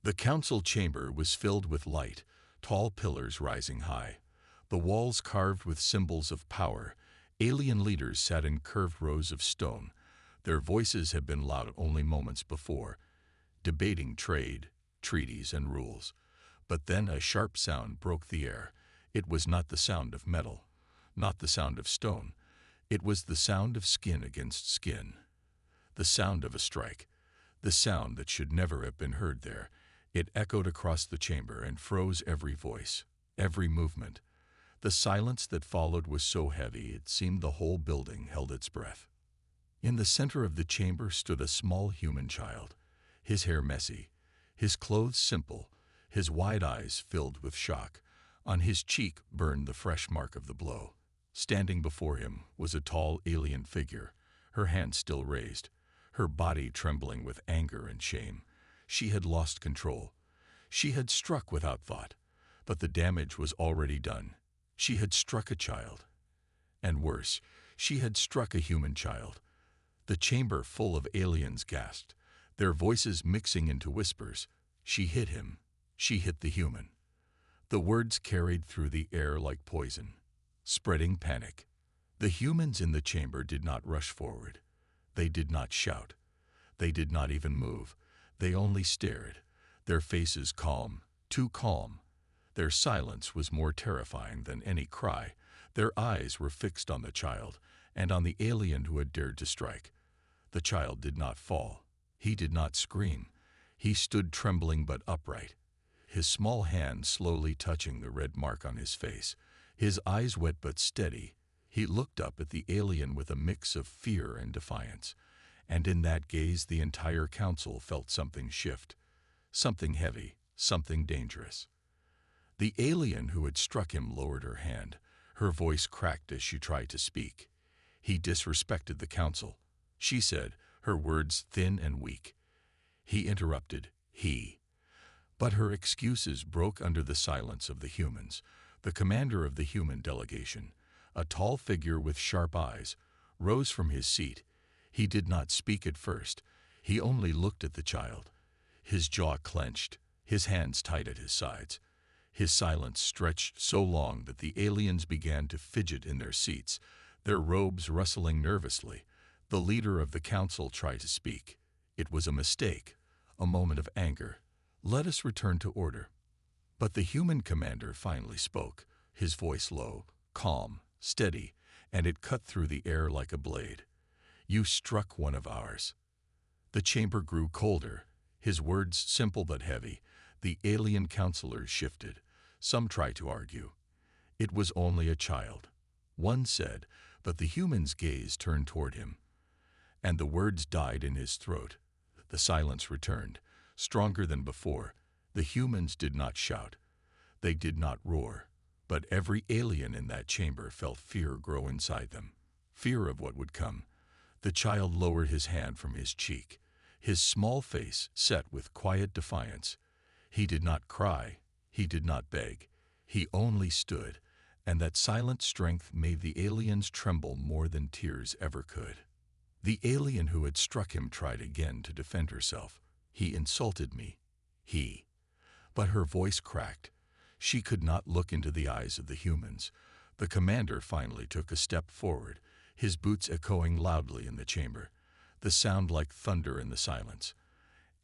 The council chamber was filled with light, tall pillars rising high. The walls carved with symbols of power. Alien leaders sat in curved rows of stone. Their voices had been loud only moments before, debating trade, treaties, and rules. But then a sharp sound broke the air. It was not the sound of metal, not the sound of stone. It was the sound of skin against skin. The sound of a strike. The sound that should never have been heard there. It echoed across the chamber and froze every voice, every movement. The silence that followed was so heavy it seemed the whole building held its breath. In the center of the chamber stood a small human child, his hair messy, his clothes simple, his wide eyes filled with shock. On his cheek burned the fresh mark of the blow. Standing before him was a tall alien figure, her hand still raised, her body trembling with anger and shame. She had lost control. She had struck without thought, but the damage was already done. She had struck a child. And worse, she had struck a human child. The chamber full of aliens gasped, their voices mixing into whispers. She hit him. She hit the human. The words carried through the air like poison, spreading panic. The humans in the chamber did not rush forward. They did not shout. They did not even move. They only stared, their faces calm, too calm. Their silence was more terrifying than any cry. Their eyes were fixed on the child and on the alien who had dared to strike. The child did not fall. He did not scream. He stood trembling but upright, his small hand slowly touching the red mark on his face, his eyes wet but steady. He looked up at the alien with a mix of fear and defiance, and in that gaze the entire council felt something shift, something heavy, something dangerous. The alien who had struck him lowered her hand. Her voice cracked as she tried to speak. He disrespected the council, she said, her words thin and weak. He interrupted, But her excuses broke under the silence of the humans. The commander of the human delegation, a tall figure with sharp eyes, rose from his seat. He did not speak at first. He only looked at the child. His jaw clenched, his hands tight at his sides. His silence stretched so long that the aliens began to fidget in their seats, their robes rustling nervously. The leader of the council tried to speak. It was a mistake, a moment of anger. Let us return to order. But the human commander finally spoke, his voice low, calm, steady, and it cut through the air like a blade. You struck one of ours. The chamber grew colder, his words simple but heavy. The alien counselors shifted. Some tried to argue. It was only a child, one said, but the human's gaze turned toward him. And the words died in his throat. The silence returned, stronger than before. The humans did not shout. They did not roar. But every alien in that chamber felt fear grow inside them, fear of what would come. The child lowered his hand from his cheek, his small face set with quiet defiance. He did not cry. He did not beg. He only stood, and that silent strength made the aliens tremble more than tears ever could. The alien who had struck him tried again to defend herself. He insulted me. But her voice cracked. She could not look into the eyes of the humans. The commander finally took a step forward, his boots echoing loudly in the chamber, the sound like thunder in the silence.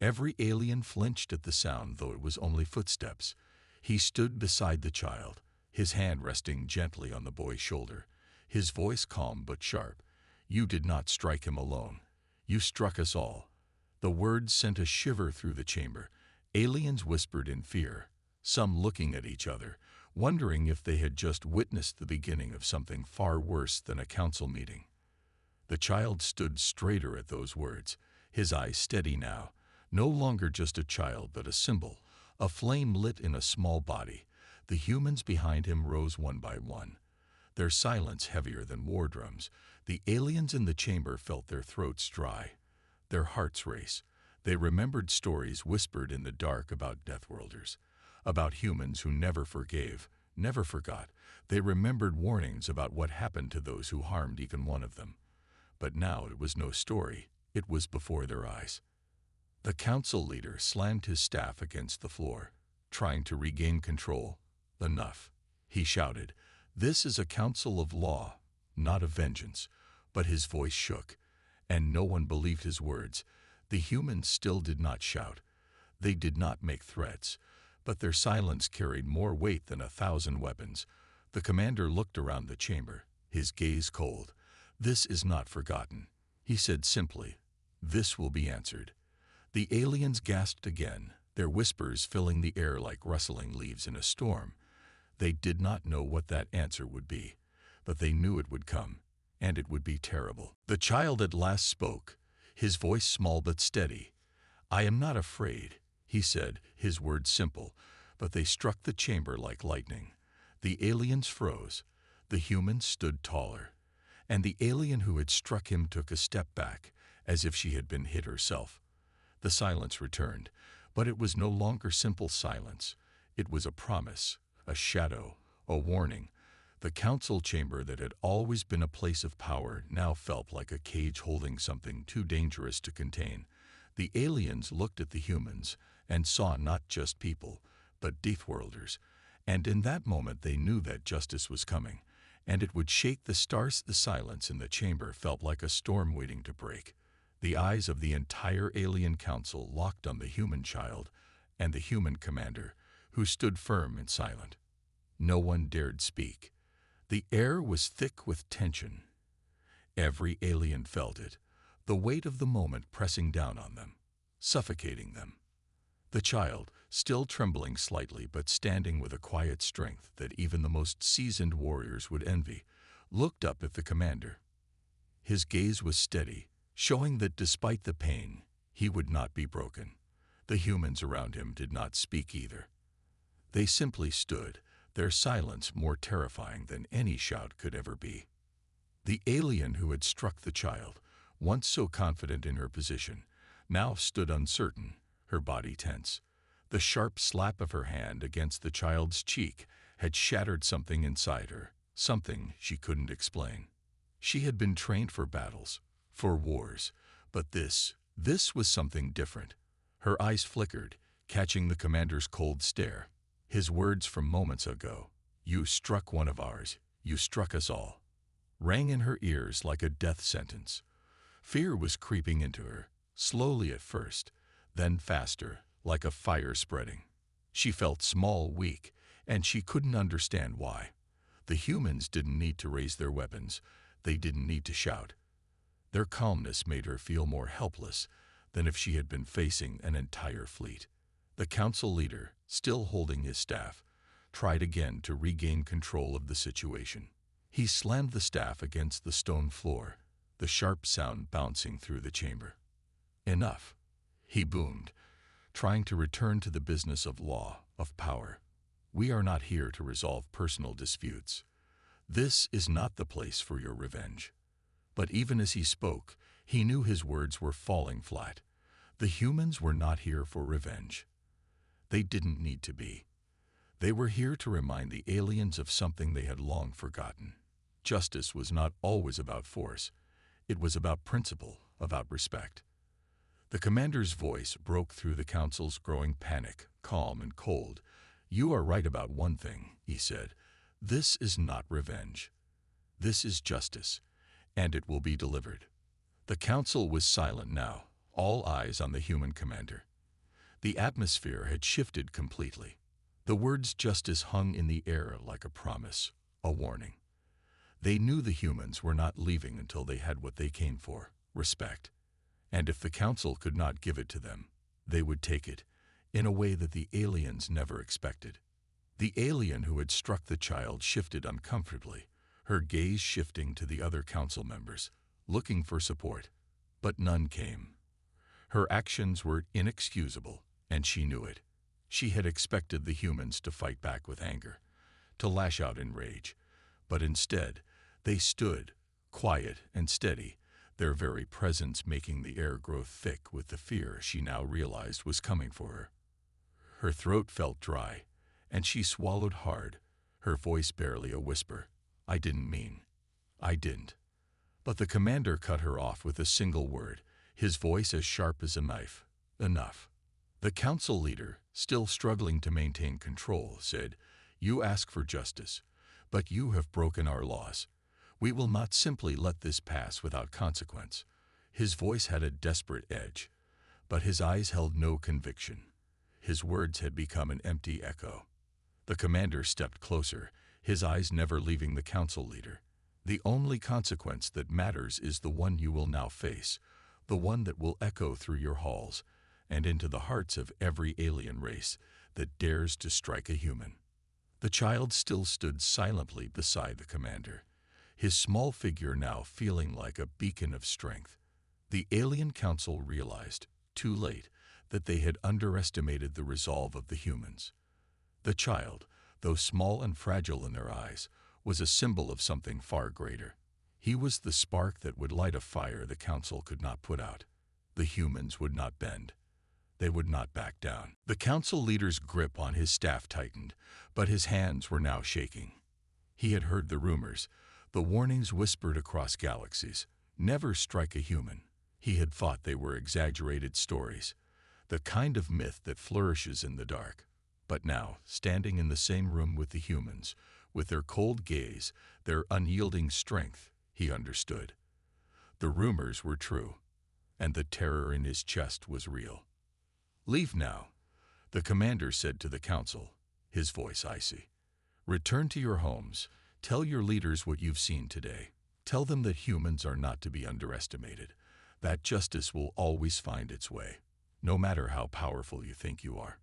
Every alien flinched at the sound, though it was only footsteps. He stood beside the child, his hand resting gently on the boy's shoulder, his voice calm but sharp. You did not strike him alone. You struck us all. The words sent a shiver through the chamber. Aliens whispered in fear, some looking at each other, wondering if they had just witnessed the beginning of something far worse than a council meeting. The child stood straighter at those words, his eyes steady now, no longer just a child but a symbol, a flame lit in a small body. The humans behind him rose one by one, their silence heavier than war drums. The aliens in the chamber felt their throats dry, their hearts race. They remembered stories whispered in the dark about Deathworlders, about humans who never forgave, never forgot. They remembered warnings about what happened to those who harmed even one of them. But now it was no story. It was before their eyes. The council leader slammed his staff against the floor, trying to regain control. "Enough," he shouted. "This is a council of law, not of vengeance." But his voice shook, and no one believed his words. The humans still did not shout. They did not make threats, but their silence carried more weight than 1,000 weapons. The commander looked around the chamber, his gaze cold. "This is not forgotten," he said simply. "This will be answered." The aliens gasped again, their whispers filling the air like rustling leaves in a storm. They did not know what that answer would be, but they knew it would come, and it would be terrible. The child at last spoke, his voice small but steady. "I am not afraid," he said, his words simple, but they struck the chamber like lightning. The aliens froze. The humans stood taller, and the alien who had struck him took a step back, as if she had been hit herself. The silence returned, but it was no longer simple silence. It was a promise, a shadow, a warning. The council chamber that had always been a place of power now felt like a cage holding something too dangerous to contain. The aliens looked at the humans and saw not just people, but deep-worlders. And in that moment they knew that justice was coming, and it would shake the stars. The silence in the chamber felt like a storm waiting to break. The eyes of the entire alien council locked on the human child and the human commander, who stood firm and silent. No one dared speak. The air was thick with tension. Every alien felt it, the weight of the moment pressing down on them, suffocating them. The child, still trembling slightly but standing with a quiet strength that even the most seasoned warriors would envy, looked up at the commander. His gaze was steady, showing that despite the pain, he would not be broken. The humans around him did not speak either. They simply stood, their silence more terrifying than any shout could ever be. The alien who had struck the child, once so confident in her position, now stood uncertain, her body tense. The sharp slap of her hand against the child's cheek had shattered something inside her, something she couldn't explain. She had been trained for battles, for wars, but this was something different. Her eyes flickered, catching the commander's cold stare. His words from moments ago, "You struck one of ours, you struck us all," rang in her ears like a death sentence. Fear was creeping into her, slowly at first, then faster, like a fire spreading. She felt small, weak, and she couldn't understand why. The humans didn't need to raise their weapons. They didn't need to shout. Their calmness made her feel more helpless than if she had been facing an entire fleet. The council leader, still holding his staff, tried again to regain control of the situation. He slammed the staff against the stone floor, the sharp sound bouncing through the chamber. "Enough," he boomed, trying to return to the business of law, of power. "We are not here to resolve personal disputes. This is not the place for your revenge." But even as he spoke, he knew his words were falling flat. The humans were not here for revenge. They didn't need to be. They were here to remind the aliens of something they had long forgotten. Justice was not always about force. It was about principle, about respect. The commander's voice broke through the council's growing panic, calm and cold. "You are right about one thing," he said. "This is not revenge. This is justice, and it will be delivered." The council was silent now, all eyes on the human commander. The atmosphere had shifted completely. The words justice hung in the air like a promise, a warning. They knew the humans were not leaving until they had what they came for, respect. And if the council could not give it to them, they would take it, in a way that the aliens never expected. The alien who had struck the child shifted uncomfortably, her gaze shifting to the other council members, looking for support. But none came. Her actions were inexcusable, and she knew it. She had expected the humans to fight back with anger, to lash out in rage. But instead, they stood, quiet and steady, their very presence making the air grow thick with the fear she now realized was coming for her. Her throat felt dry, and she swallowed hard, her voice barely a whisper. "I didn't mean. I didn't." But the commander cut her off with a single word, his voice as sharp as a knife. enough. The council leader, still struggling to maintain control, said, "You ask for justice, but you have broken our laws. We will not simply let this pass without consequence." His voice had a desperate edge, but his eyes held no conviction. His words had become an empty echo. The commander stepped closer, his eyes never leaving the council leader. "The only consequence that matters is the one you will now face, the one that will echo through your halls and into the hearts of every alien race that dares to strike a human." The child still stood silently beside the commander, his small figure now feeling like a beacon of strength. The alien council realized, too late, that they had underestimated the resolve of the humans. The child, though small and fragile in their eyes, was a symbol of something far greater. He was the spark that would light a fire the council could not put out. The humans would not bend. They would not back down. The council leader's grip on his staff tightened, but his hands were now shaking. He had heard the rumors, the warnings whispered across galaxies. Never strike a human. He had thought they were exaggerated stories, the kind of myth that flourishes in the dark. But now, standing in the same room with the humans, with their cold gaze, their unyielding strength, he understood. The rumors were true, and the terror in his chest was real. "Leave now," the commander said to the council, his voice icy. "Return to your homes. Tell your leaders what you've seen today. Tell them that humans are not to be underestimated, that justice will always find its way, no matter how powerful you think you are."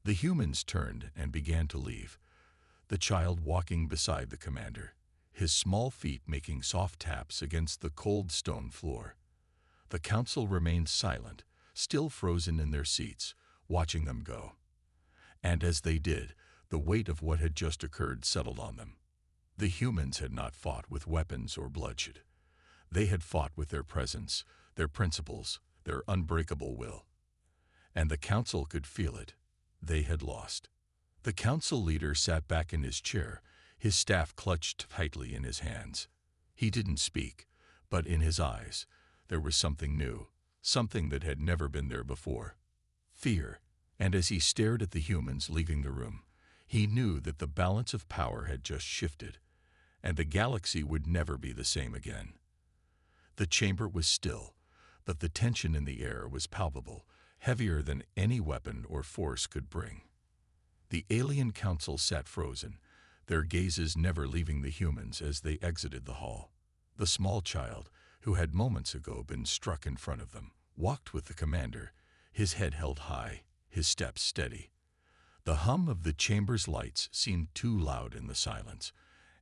The humans turned and began to leave, the child walking beside the commander, his small feet making soft taps against the cold stone floor. The council remained silent, still frozen in their seats, watching them go. And as they did, the weight of what had just occurred settled on them. The humans had not fought with weapons or bloodshed. They had fought with their presence, their principles, their unbreakable will. And the council could feel it. They had lost. The council leader sat back in his chair, his staff clutched tightly in his hands. He didn't speak, but in his eyes, there was something new, something that had never been there before. Fear. And as he stared at the humans leaving the room, he knew that the balance of power had just shifted, and the galaxy would never be the same again. The chamber was still, but the tension in the air was palpable, heavier than any weapon or force could bring. The alien council sat frozen, their gazes never leaving the humans as they exited the hall. The small child, who had moments ago been struck in front of them, walked with the commander, his head held high, his steps steady. The hum of the chamber's lights seemed too loud in the silence,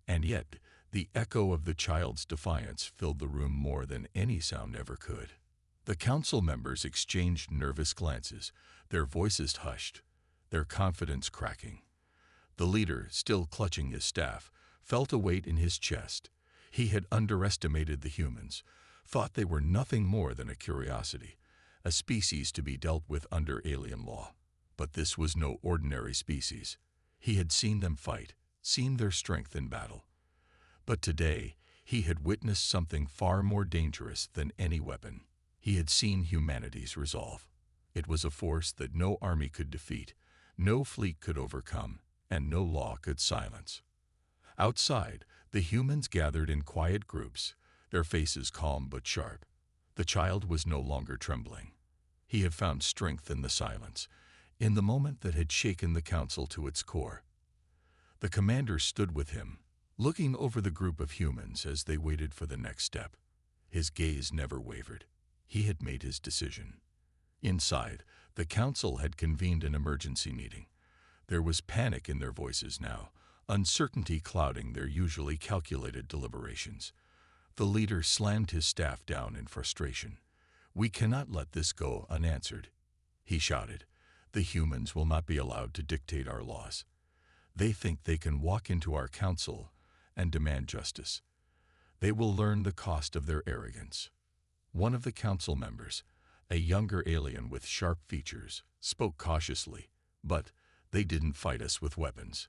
and yet the echo of the child's defiance filled the room more than any sound ever could. The council members exchanged nervous glances, their voices hushed, their confidence cracking. The leader, still clutching his staff, felt a weight in his chest. He had underestimated the humans, thought they were nothing more than a curiosity, a species to be dealt with under alien law. But this was no ordinary species. He had seen them fight, seen their strength in battle. But today, he had witnessed something far more dangerous than any weapon. He had seen humanity's resolve. It was a force that no army could defeat, no fleet could overcome, and no law could silence. Outside, the humans gathered in quiet groups, their faces calm but sharp. The child was no longer trembling. He had found strength in the silence, in the moment that had shaken the council to its core. The commander stood with him, looking over the group of humans as they waited for the next step. His gaze never wavered. He had made his decision. Inside, the council had convened an emergency meeting. There was panic in their voices now, uncertainty clouding their usually calculated deliberations. The leader slammed his staff down in frustration. "We cannot let this go unanswered," he shouted. "The humans will not be allowed to dictate our laws. They think they can walk into our council and demand justice. They will learn the cost of their arrogance." One of the council members, a younger alien with sharp features, spoke cautiously, "But they didn't fight us with weapons.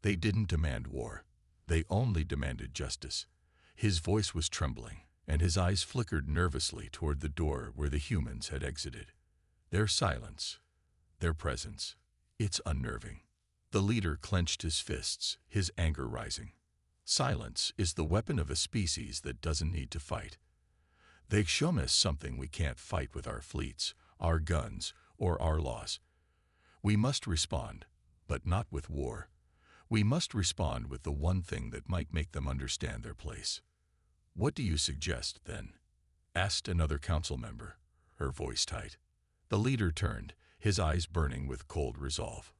They didn't demand war. They only demanded justice." His voice was trembling, and his eyes flickered nervously toward the door where the humans had exited. Their silence, their presence, it's unnerving. The leader clenched his fists, his anger rising. Silence is the weapon of a species that doesn't need to fight. They've shown us something we can't fight with our fleets, our guns, or our laws. We must respond, but not with war. We must respond with the one thing that might make them understand their place. What do you suggest, then? Asked another council member, her voice tight. The leader turned, his eyes burning with cold resolve.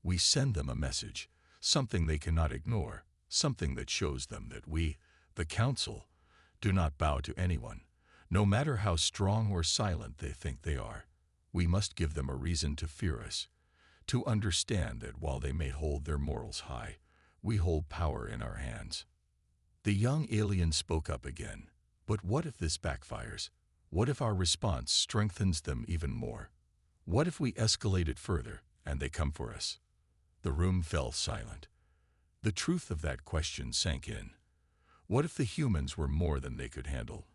We send them a message, something they cannot ignore, something that shows them that we, the council, do not bow to anyone, no matter how strong or silent they think they are. We must give them a reason to fear us, to understand that while they may hold their morals high, we hold power in our hands. The young alien spoke up again. But what if this backfires? What if our response strengthens them even more? What if we escalate it further and they come for us? The room fell silent. The truth of that question sank in. What if the humans were more than they could handle?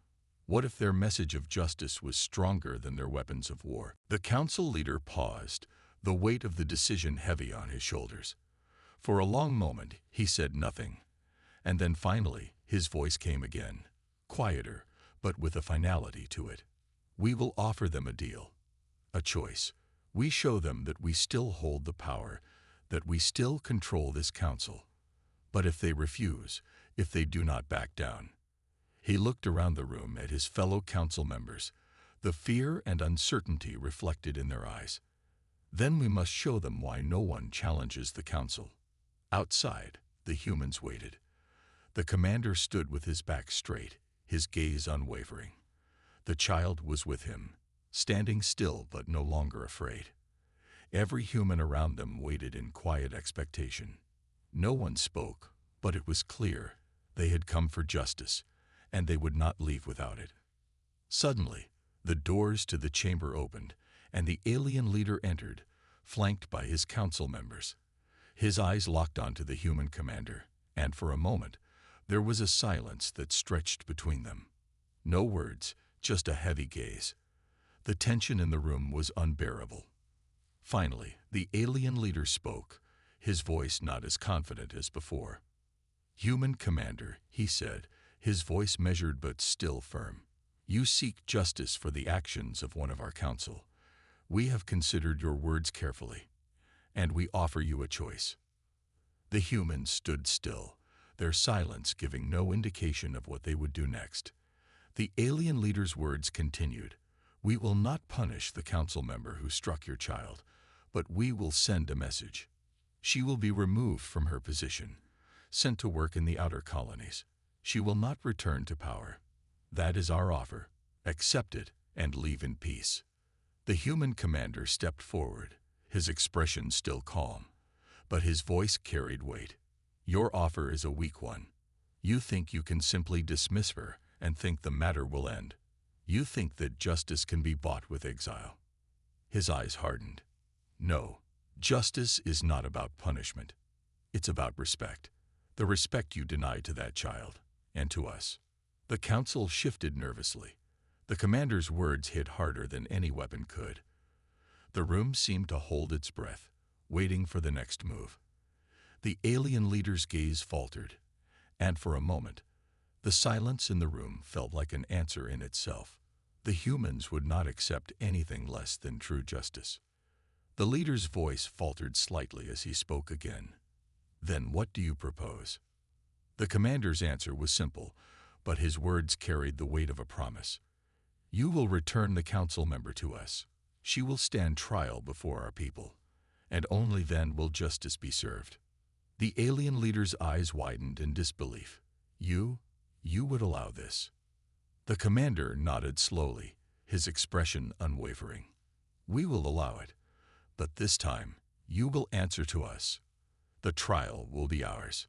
What if their message of justice was stronger than their weapons of war? The council leader paused, the weight of the decision heavy on his shoulders. For a long moment, he said nothing. And then finally, his voice came again, quieter, but with a finality to it. We will offer them a deal, a choice. We show them that we still hold the power, that we still control this council. But if they refuse, if they do not back down. He looked around the room at his fellow council members, the fear and uncertainty reflected in their eyes. Then we must show them why no one challenges the council. Outside, the humans waited. The commander stood with his back straight, his gaze unwavering. The child was with him, standing still but no longer afraid. Every human around them waited in quiet expectation. No one spoke, but it was clear they had come for justice, and they would not leave without it. Suddenly, the doors to the chamber opened, and the alien leader entered, flanked by his council members. His eyes locked onto the human commander, and for a moment, there was a silence that stretched between them. No words, just a heavy gaze. The tension in the room was unbearable. Finally, the alien leader spoke, his voice not as confident as before. "Human commander," he said, his voice measured but still firm. "You seek justice for the actions of one of our council. We have considered your words carefully, and we offer you a choice." The humans stood still, their silence giving no indication of what they would do next. The alien leader's words continued. "We will not punish the council member who struck your child, but we will send a message. She will be removed from her position, sent to work in the outer colonies. She will not return to power. That is our offer. Accept it and leave in peace." The human commander stepped forward, his expression still calm, but his voice carried weight. "Your offer is a weak one. You think you can simply dismiss her and think the matter will end. You think that justice can be bought with exile." His eyes hardened. "No, justice is not about punishment. It's about respect. The respect you deny to that child, and to us." The council shifted nervously. The commander's words hit harder than any weapon could. The room seemed to hold its breath, waiting for the next move. The alien leader's gaze faltered, and for a moment, the silence in the room felt like an answer in itself. The humans would not accept anything less than true justice. The leader's voice faltered slightly as he spoke again. "Then what do you propose?" The commander's answer was simple, but his words carried the weight of a promise. "You will return the council member to us. She will stand trial before our people, and only then will justice be served." The alien leader's eyes widened in disbelief. You would allow this?" The commander nodded slowly, his expression unwavering. "We will allow it, but this time you will answer to us. The trial will be ours."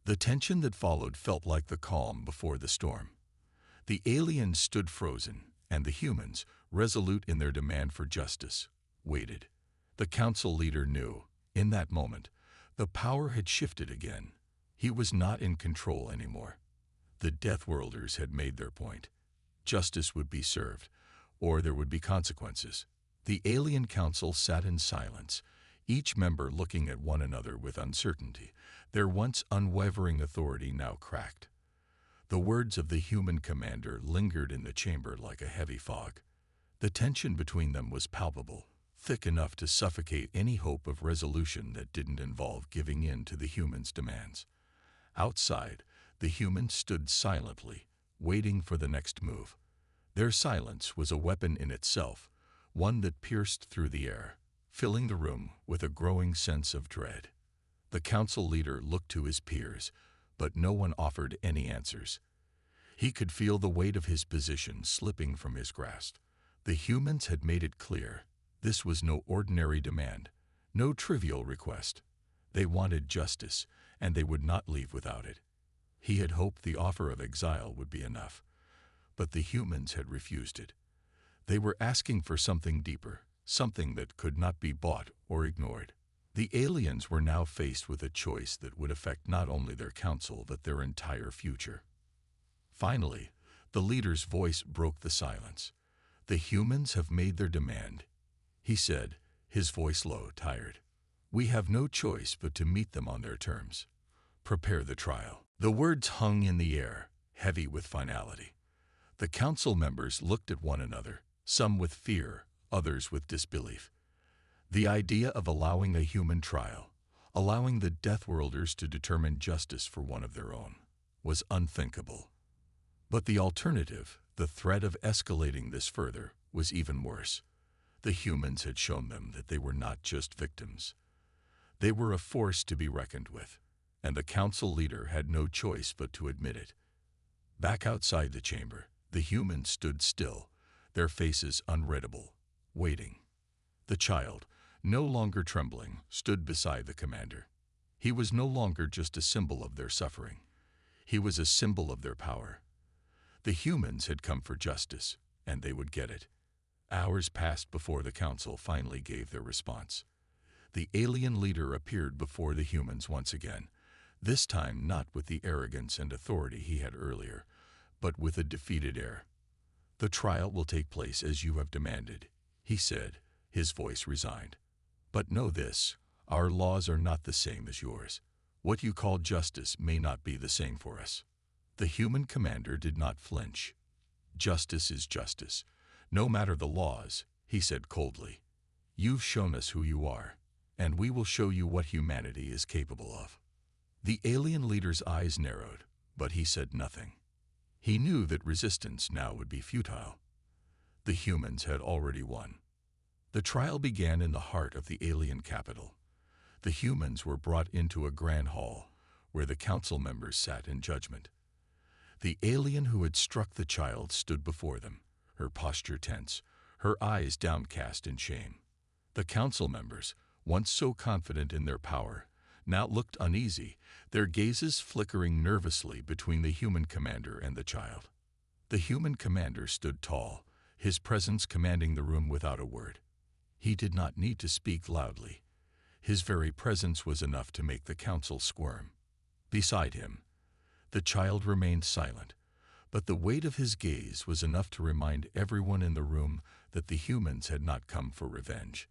The tension that followed felt like the calm before the storm. The aliens stood frozen, and the humans, resolute in their demand for justice, waited. The council leader knew, in that moment, the power had shifted again. He was not in control anymore. The Deathworlders had made their point. Justice would be served, or there would be consequences. The alien council sat in silence, each member looking at one another with uncertainty, their once unwavering authority now cracked. The words of the human commander lingered in the chamber like a heavy fog. The tension between them was palpable, thick enough to suffocate any hope of resolution that didn't involve giving in to the humans' demands. Outside, the humans stood silently, waiting for the next move. Their silence was a weapon in itself, one that pierced through the air, filling the room with a growing sense of dread. The council leader looked to his peers, but no one offered any answers. He could feel the weight of his position slipping from his grasp. The humans had made it clear. This was no ordinary demand, no trivial request. They wanted justice, and they would not leave without it. He had hoped the offer of exile would be enough, but the humans had refused it. They were asking for something deeper, something that could not be bought or ignored. The aliens were now faced with a choice that would affect not only their council but their entire future. Finally, the leader's voice broke the silence. "The humans have made their demand," he said, his voice low, tired. "We have no choice but to meet them on their terms. Prepare the trial." The words hung in the air, heavy with finality. The council members looked at one another, some with fear, others with disbelief. The idea of allowing a human trial, allowing the Deathworlders to determine justice for one of their own, was unthinkable. But the alternative, the threat of escalating this further, was even worse. The humans had shown them that they were not just victims. They were a force to be reckoned with, and the council leader had no choice but to admit it. Back outside the chamber, the humans stood still, their faces unreadable, waiting. The child, no longer trembling, stood beside the commander. He was no longer just a symbol of their suffering. He was a symbol of their power. The humans had come for justice, and they would get it. Hours passed before the council finally gave their response. The alien leader appeared before the humans once again, this time not with the arrogance and authority he had earlier, but with a defeated air. "The trial will take place as you have demanded," he said, his voice resigned. "But know this, our laws are not the same as yours. What you call justice may not be the same for us." The human commander did not flinch. "Justice is justice, no matter the laws," he said coldly. "You've shown us who you are, and we will show you what humanity is capable of." The alien leader's eyes narrowed, but he said nothing. He knew that resistance now would be futile. The humans had already won. The trial began in the heart of the alien capital. The humans were brought into a grand hall, where the council members sat in judgment. The alien who had struck the child stood before them, her posture tense, her eyes downcast in shame. The council members, once so confident in their power, now looked uneasy, their gazes flickering nervously between the human commander and the child. The human commander stood tall, his presence commanding the room without a word. He did not need to speak loudly. His very presence was enough to make the council squirm. Beside him, the child remained silent, but the weight of his gaze was enough to remind everyone in the room that the humans had not come for revenge.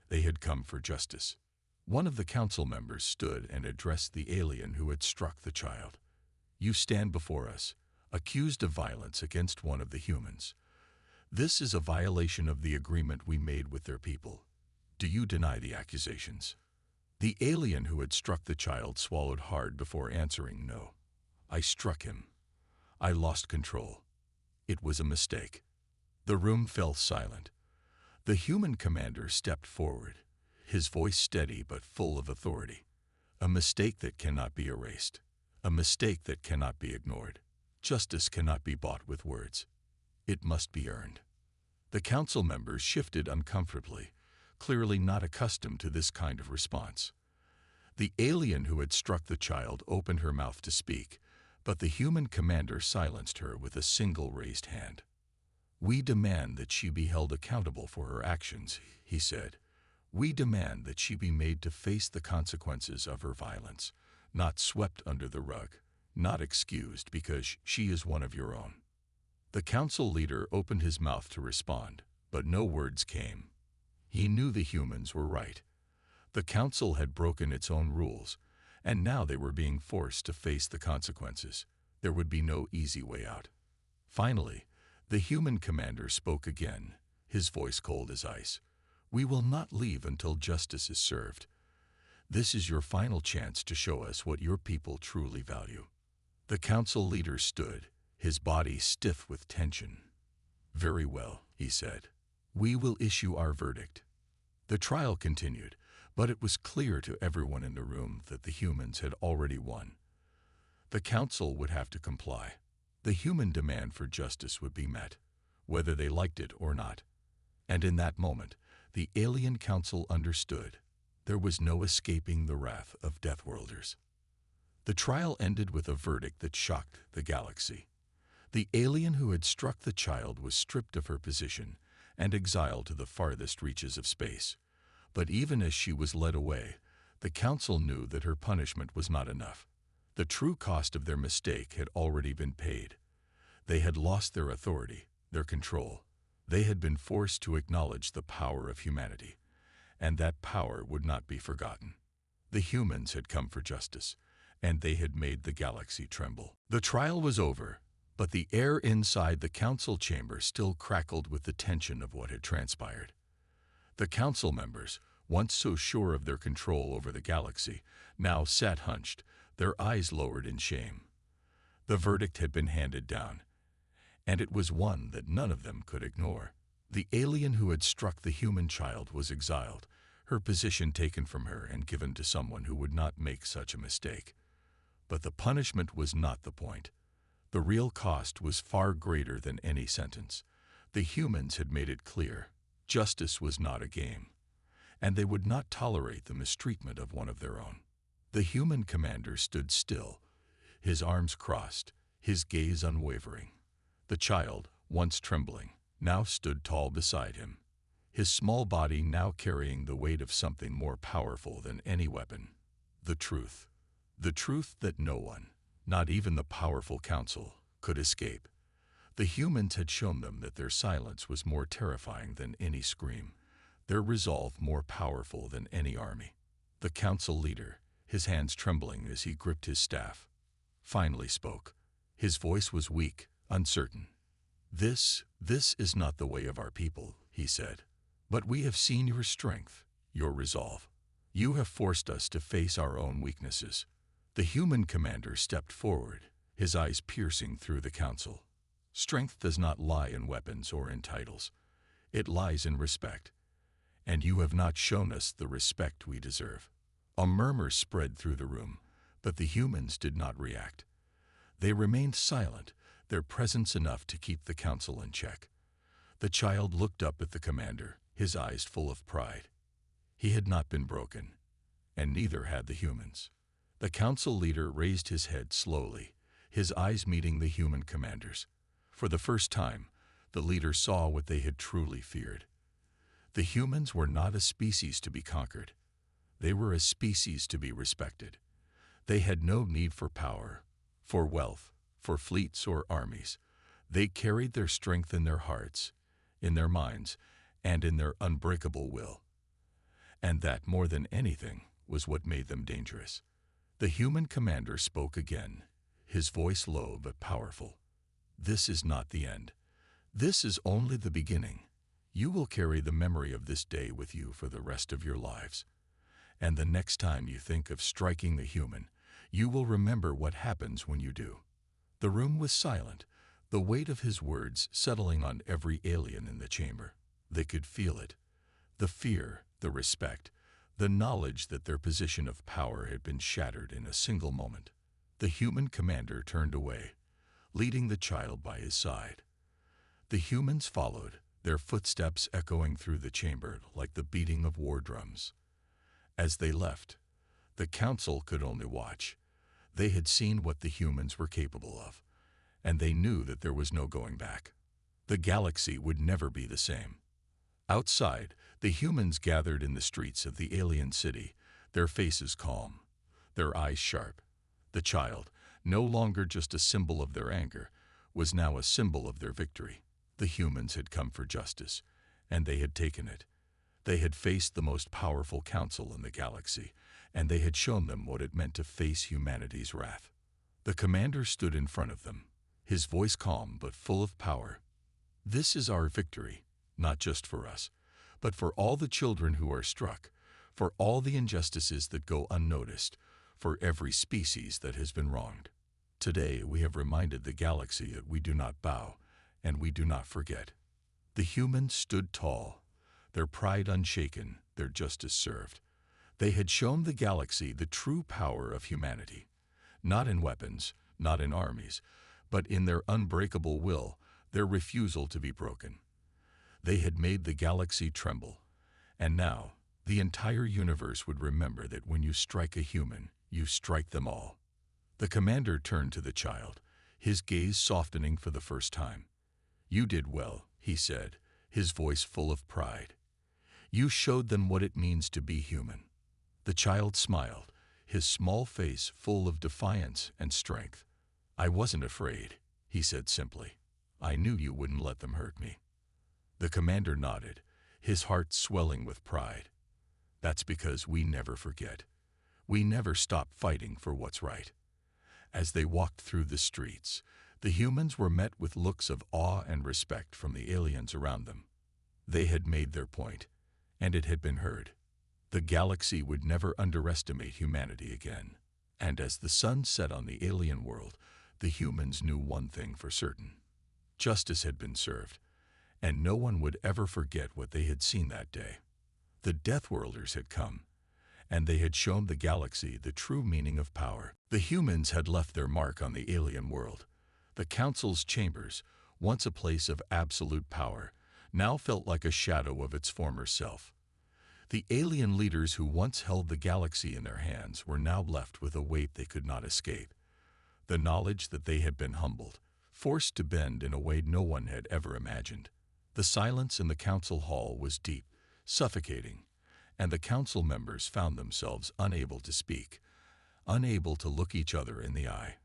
They had come for justice. One of the council members stood and addressed the alien who had struck the child. "You stand before us, accused of violence against one of the humans. This is a violation of the agreement we made with their people. Do you deny the accusations?" The alien who had struck the child swallowed hard before answering no. "I struck him. I lost control. It was a mistake." The room fell silent. The human commander stepped forward, his voice steady but full of authority. "A mistake that cannot be erased. A mistake that cannot be ignored. Justice cannot be bought with words. It must be earned." The council members shifted uncomfortably, clearly not accustomed to this kind of response. The alien who had struck the child opened her mouth to speak, but the human commander silenced her with a single raised hand. "We demand that she be held accountable for her actions," he said. "We demand that she be made to face the consequences of her violence, not swept under the rug, not excused because she is one of your own." The council leader opened his mouth to respond, but no words came. He knew the humans were right. The council had broken its own rules, and now they were being forced to face the consequences. There would be no easy way out. Finally, the human commander spoke again, his voice cold as ice. "We will not leave until justice is served. This is your final chance to show us what your people truly value." The council leader stood, his body stiff with tension. "Very well," he said. "We will issue our verdict." The trial continued, but it was clear to everyone in the room that the humans had already won. The council would have to comply. The human demand for justice would be met, whether they liked it or not. And in that moment, the alien council understood. There was no escaping the wrath of Deathworlders. The trial ended with a verdict that shocked the galaxy. The alien who had struck the child was stripped of her position and exiled to the farthest reaches of space. But even as she was led away, the council knew that her punishment was not enough. The true cost of their mistake had already been paid. They had lost their authority, their control. They had been forced to acknowledge the power of humanity, and that power would not be forgotten. The humans had come for justice, and they had made the galaxy tremble. The trial was over, but the air inside the council chamber still crackled with the tension of what had transpired. The council members, once so sure of their control over the galaxy, now sat hunched, their eyes lowered in shame. The verdict had been handed down, and it was one that none of them could ignore. The alien who had struck the human child was exiled, her position taken from her and given to someone who would not make such a mistake. But the punishment was not the point. The real cost was far greater than any sentence. The humans had made it clear. Justice was not a game, and they would not tolerate the mistreatment of one of their own. The human commander stood still, his arms crossed, his gaze unwavering. The child, once trembling, now stood tall beside him, his small body now carrying the weight of something more powerful than any weapon. The truth that no one, not even the powerful council, could escape. The humans had shown them that their silence was more terrifying than any scream, their resolve more powerful than any army. The council leader, his hands trembling as he gripped his staff, finally spoke. His voice was weak, uncertain. This is not the way of our people," he said. "But we have seen your strength, your resolve. You have forced us to face our own weaknesses." The human commander stepped forward, his eyes piercing through the council. "Strength does not lie in weapons or in titles. It lies in respect. And you have not shown us the respect we deserve." A murmur spread through the room, but the humans did not react. They remained silent, their presence enough to keep the council in check. The child looked up at the commander, his eyes full of pride. He had not been broken, and neither had the humans. The council leader raised his head slowly, his eyes meeting the human commander's. For the first time, the leader saw what they had truly feared. The humans were not a species to be conquered. They were a species to be respected. They had no need for power, for wealth, for fleets or armies. They carried their strength in their hearts, in their minds, and in their unbreakable will. And that, more than anything, was what made them dangerous. The human commander spoke again, his voice low but powerful. "This is not the end. This is only the beginning. You will carry the memory of this day with you for the rest of your lives. And the next time you think of striking the human, you will remember what happens when you do." The room was silent, the weight of his words settling on every alien in the chamber. They could feel it. The fear, the respect, the knowledge that their position of power had been shattered in a single moment. The human commander turned away, leading the child by his side. The humans followed, their footsteps echoing through the chamber like the beating of war drums. As they left, the council could only watch. They had seen what the humans were capable of, and they knew that there was no going back. The galaxy would never be the same. Outside, the humans gathered in the streets of the alien city, their faces calm, their eyes sharp. The child, no longer just a symbol of their anger, was now a symbol of their victory. The humans had come for justice, and they had taken it. They had faced the most powerful council in the galaxy, and they had shown them what it meant to face humanity's wrath. The commander stood in front of them, his voice calm but full of power. "This is our victory, not just for us, but for all the children who are struck, for all the injustices that go unnoticed, for every species that has been wronged. Today we have reminded the galaxy that we do not bow, and we do not forget." The humans stood tall, their pride unshaken, their justice served. They had shown the galaxy the true power of humanity, not in weapons, not in armies, but in their unbreakable will, their refusal to be broken. They had made the galaxy tremble, and now the entire universe would remember that when you strike a human, you strike them all. The commander turned to the child, his gaze softening for the first time. "You did well," he said, his voice full of pride. "You showed them what it means to be human." The child smiled, his small face full of defiance and strength. "I wasn't afraid," he said simply. "I knew you wouldn't let them hurt me." The commander nodded, his heart swelling with pride. "That's because we never forget. We never stop fighting for what's right." As they walked through the streets, the humans were met with looks of awe and respect from the aliens around them. They had made their point, and it had been heard. The galaxy would never underestimate humanity again. And as the sun set on the alien world, the humans knew one thing for certain. Justice had been served, and no one would ever forget what they had seen that day. The Deathworlders had come, and they had shown the galaxy the true meaning of power. The humans had left their mark on the alien world. The Council's chambers, once a place of absolute power, now felt like a shadow of its former self. The alien leaders who once held the galaxy in their hands were now left with a weight they could not escape. The knowledge that they had been humbled, forced to bend in a way no one had ever imagined. The silence in the council hall was deep, suffocating, and the council members found themselves unable to speak, unable to look each other in the eye.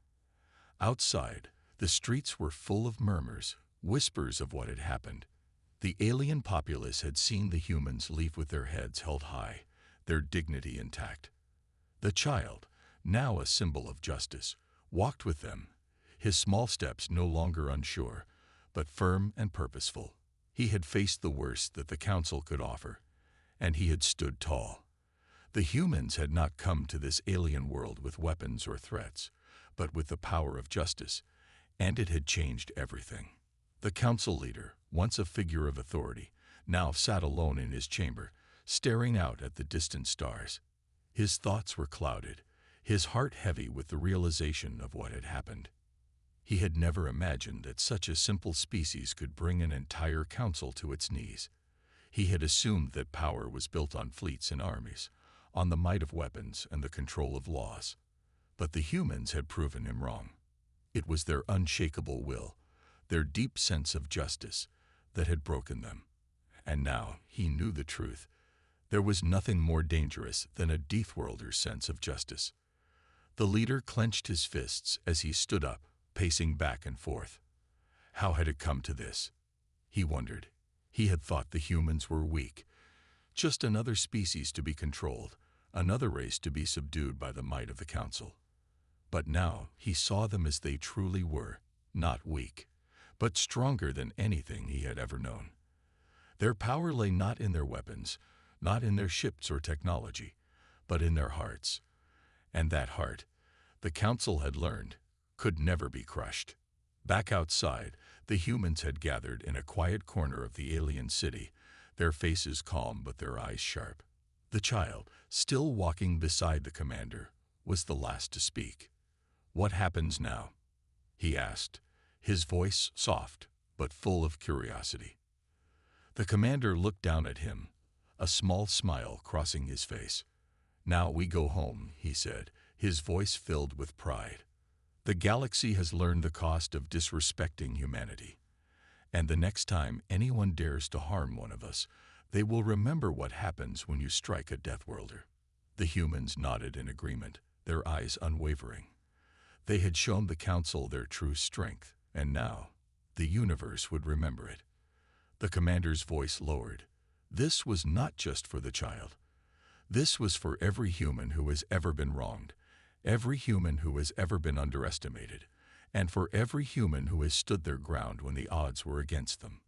Outside, the streets were full of murmurs, whispers of what had happened. The alien populace had seen the humans leave with their heads held high, their dignity intact. The child, now a symbol of justice, walked with them, his small steps no longer unsure, but firm and purposeful. He had faced the worst that the council could offer, and he had stood tall. The humans had not come to this alien world with weapons or threats, but with the power of justice, and it had changed everything. The council leader, once a figure of authority, now sat alone in his chamber, staring out at the distant stars. His thoughts were clouded, his heart heavy with the realization of what had happened. He had never imagined that such a simple species could bring an entire council to its knees. He had assumed that power was built on fleets and armies, on the might of weapons and the control of laws. But the humans had proven him wrong. It was their unshakable will, their deep sense of justice, that had broken them. And now he knew the truth. There was nothing more dangerous than a Deathworlder's sense of justice. The leader clenched his fists as he stood up, pacing back and forth. How had it come to this? He wondered. He had thought the humans were weak, just another species to be controlled, another race to be subdued by the might of the council. But now he saw them as they truly were, not weak, but stronger than anything he had ever known. Their power lay not in their weapons, not in their ships or technology, but in their hearts. And that heart, the council had learned, could never be crushed. Back outside, the humans had gathered in a quiet corner of the alien city, their faces calm but their eyes sharp. The child, still walking beside the commander, was the last to speak. "What happens now?" he asked, his voice soft but full of curiosity. The commander looked down at him, a small smile crossing his face. "Now we go home," he said, his voice filled with pride. "The galaxy has learned the cost of disrespecting humanity. And the next time anyone dares to harm one of us, they will remember what happens when you strike a Deathworlder." The humans nodded in agreement, their eyes unwavering. They had shown the council their true strength, and now the universe would remember it. The commander's voice lowered, This was not just for the child. This was for every human who has ever been wronged, every human who has ever been underestimated, and for every human who has stood their ground when the odds were against them.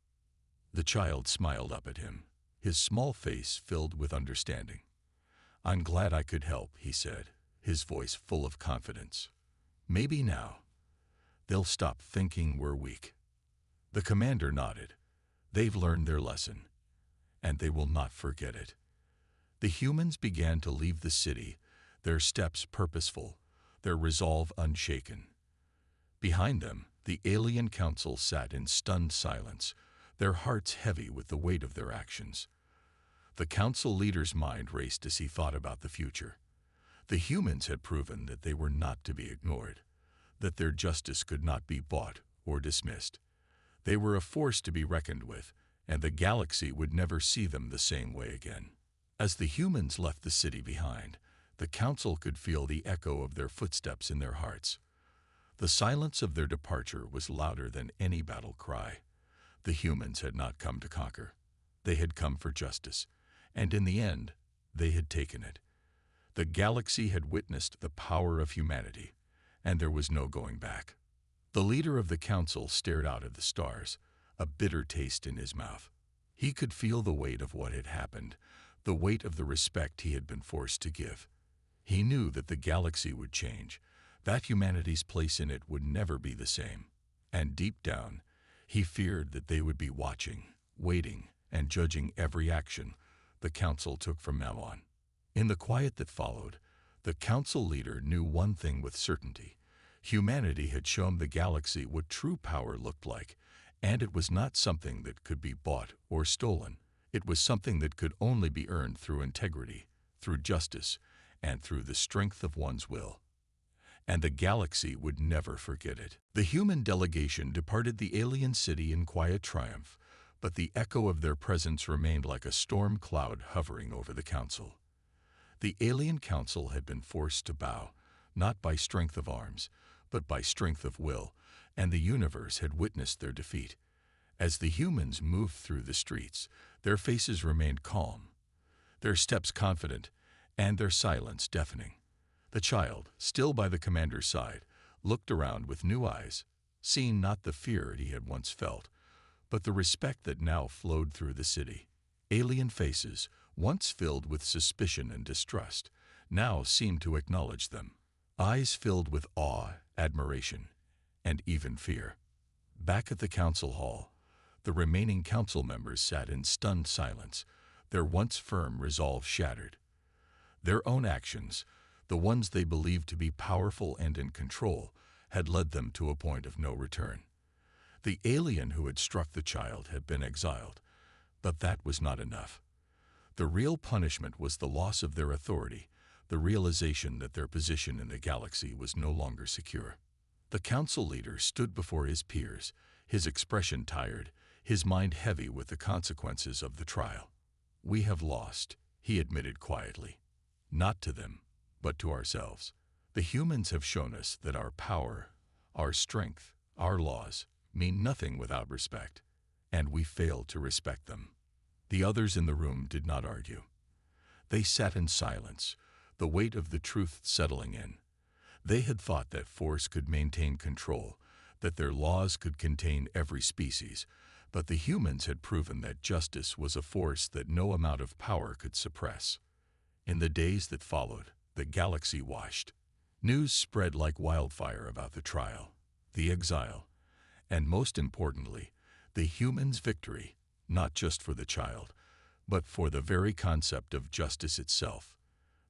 The child smiled up at him, his small face filled with understanding. "I'm glad I could help," he said, his voice full of confidence. "Maybe now they'll stop thinking we're weak." The commander nodded. "They've learned their lesson, and they will not forget it." The humans began to leave the city, their steps purposeful, their resolve unshaken. Behind them, the alien council sat in stunned silence, their hearts heavy with the weight of their actions. The council leader's mind raced as he thought about the future. The humans had proven that they were not to be ignored, that their justice could not be bought or dismissed. They were a force to be reckoned with, and the galaxy would never see them the same way again. As the humans left the city behind, the council could feel the echo of their footsteps in their hearts. The silence of their departure was louder than any battle cry. The humans had not come to conquer. They had come for justice, and in the end, they had taken it. The galaxy had witnessed the power of humanity, and there was no going back. The leader of the council stared out at the stars, a bitter taste in his mouth. He could feel the weight of what had happened, the weight of the respect he had been forced to give. He knew that the galaxy would change, that humanity's place in it would never be the same. And deep down, he feared that they would be watching, waiting, and judging every action the council took from now on. In the quiet that followed, the council leader knew one thing with certainty. Humanity had shown the galaxy what true power looked like, and it was not something that could be bought or stolen. It was something that could only be earned through integrity, through justice, and through the strength of one's will. And the galaxy would never forget it. The human delegation departed the alien city in quiet triumph, but the echo of their presence remained like a storm cloud hovering over the council. The alien council had been forced to bow, not by strength of arms, but by strength of will, and the universe had witnessed their defeat. As the humans moved through the streets, their faces remained calm, their steps confident, and their silence deafening. The child, still by the commander's side, looked around with new eyes, seeing not the fear he had once felt, but the respect that now flowed through the city. Alien faces, once filled with suspicion and distrust, now seemed to acknowledge them. Eyes filled with awe, admiration, and even fear. Back at the council hall, the remaining council members sat in stunned silence, their once firm resolve shattered. Their own actions, the ones they believed to be powerful and in control, had led them to a point of no return. The alien who had struck the child had been exiled, but that was not enough. The real punishment was the loss of their authority, the realization that their position in the galaxy was no longer secure. The council leader stood before his peers, his expression tired, his mind heavy with the consequences of the trial. "We have lost," he admitted quietly. "Not to them, but to ourselves. The humans have shown us that our power, our strength, our laws mean nothing without respect, and we failed to respect them." The others in the room did not argue. They sat in silence, the weight of the truth settling in. They had thought that force could maintain control, that their laws could contain every species, but the humans had proven that justice was a force that no amount of power could suppress. In the days that followed, the galaxy watched. News spread like wildfire about the trial, the exile, and most importantly, the humans' victory, not just for the child, but for the very concept of justice itself.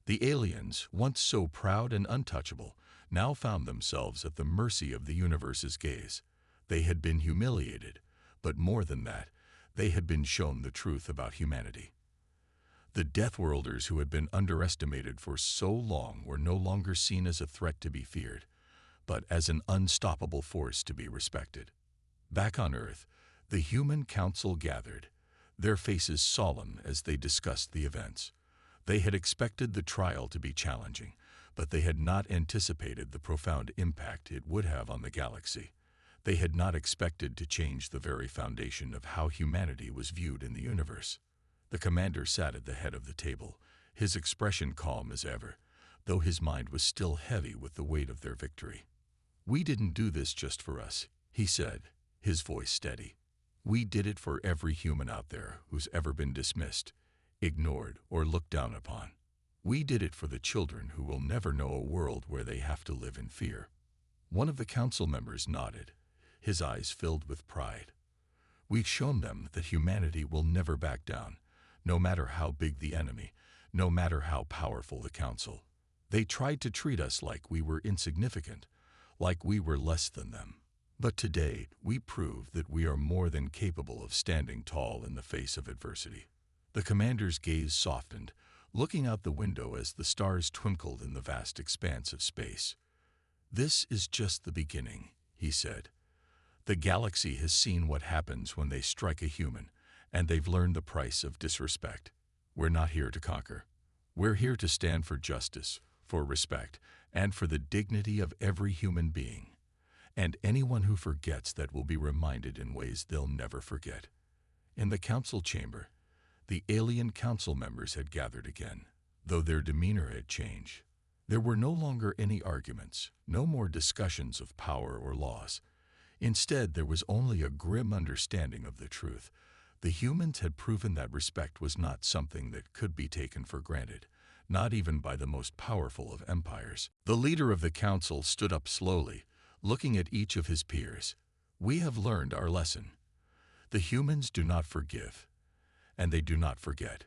The aliens, once so proud and untouchable, now found themselves at the mercy of the universe's gaze. They had been humiliated, but more than that, they had been shown the truth about humanity. The Deathworlders who had been underestimated for so long were no longer seen as a threat to be feared, but as an unstoppable force to be respected. Back on Earth, the human council gathered, their faces solemn as they discussed the events. They had expected the trial to be challenging, but they had not anticipated the profound impact it would have on the galaxy. They had not expected to change the very foundation of how humanity was viewed in the universe. The commander sat at the head of the table, his expression calm as ever, though his mind was still heavy with the weight of their victory. "We didn't do this just for us," he said, his voice steady. "We did it for every human out there who's ever been dismissed, ignored, or looked down upon. We did it for the children who will never know a world where they have to live in fear." One of the council members nodded, his eyes filled with pride. "We've shown them that humanity will never back down, no matter how big the enemy, no matter how powerful the council. They tried to treat us like we were insignificant, like we were less than them. But today, we prove that we are more than capable of standing tall in the face of adversity." The commander's gaze softened, looking out the window as the stars twinkled in the vast expanse of space. "This is just the beginning," he said. "The galaxy has seen what happens when they strike a human, and they've learned the price of disrespect. We're not here to conquer. We're here to stand for justice, for respect, and for the dignity of every human being. And anyone who forgets that will be reminded in ways they'll never forget." In the council chamber, the alien council members had gathered again, though their demeanor had changed. There were no longer any arguments, no more discussions of power or laws. Instead, there was only a grim understanding of the truth. The humans had proven that respect was not something that could be taken for granted, not even by the most powerful of empires. The leader of the council stood up slowly, looking at each of his peers. "We have learned our lesson. The humans do not forgive, and they do not forget.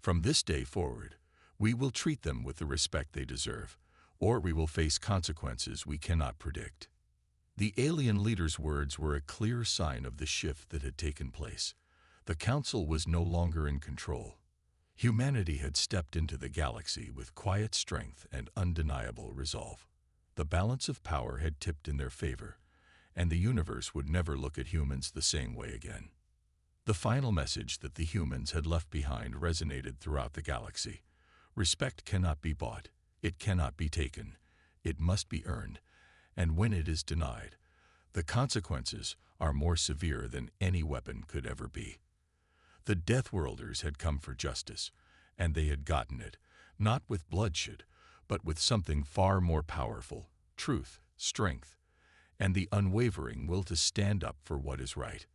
From this day forward, we will treat them with the respect they deserve, or we will face consequences we cannot predict." The alien leader's words were a clear sign of the shift that had taken place. The council was no longer in control. Humanity had stepped into the galaxy with quiet strength and undeniable resolve. The balance of power had tipped in their favor, and the universe would never look at humans the same way again. The final message that the humans had left behind resonated throughout the galaxy. Respect cannot be bought, it cannot be taken, it must be earned, and when it is denied, the consequences are more severe than any weapon could ever be. The Deathworlders had come for justice, and they had gotten it, not with bloodshed, but with something far more powerful: truth, strength, and the unwavering will to stand up for what is right.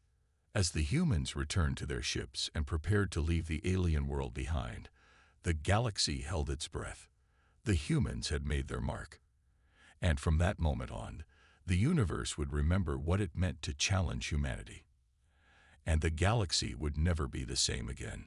As the humans returned to their ships and prepared to leave the alien world behind, the galaxy held its breath. The humans had made their mark. And from that moment on, the universe would remember what it meant to challenge humanity. And the galaxy would never be the same again.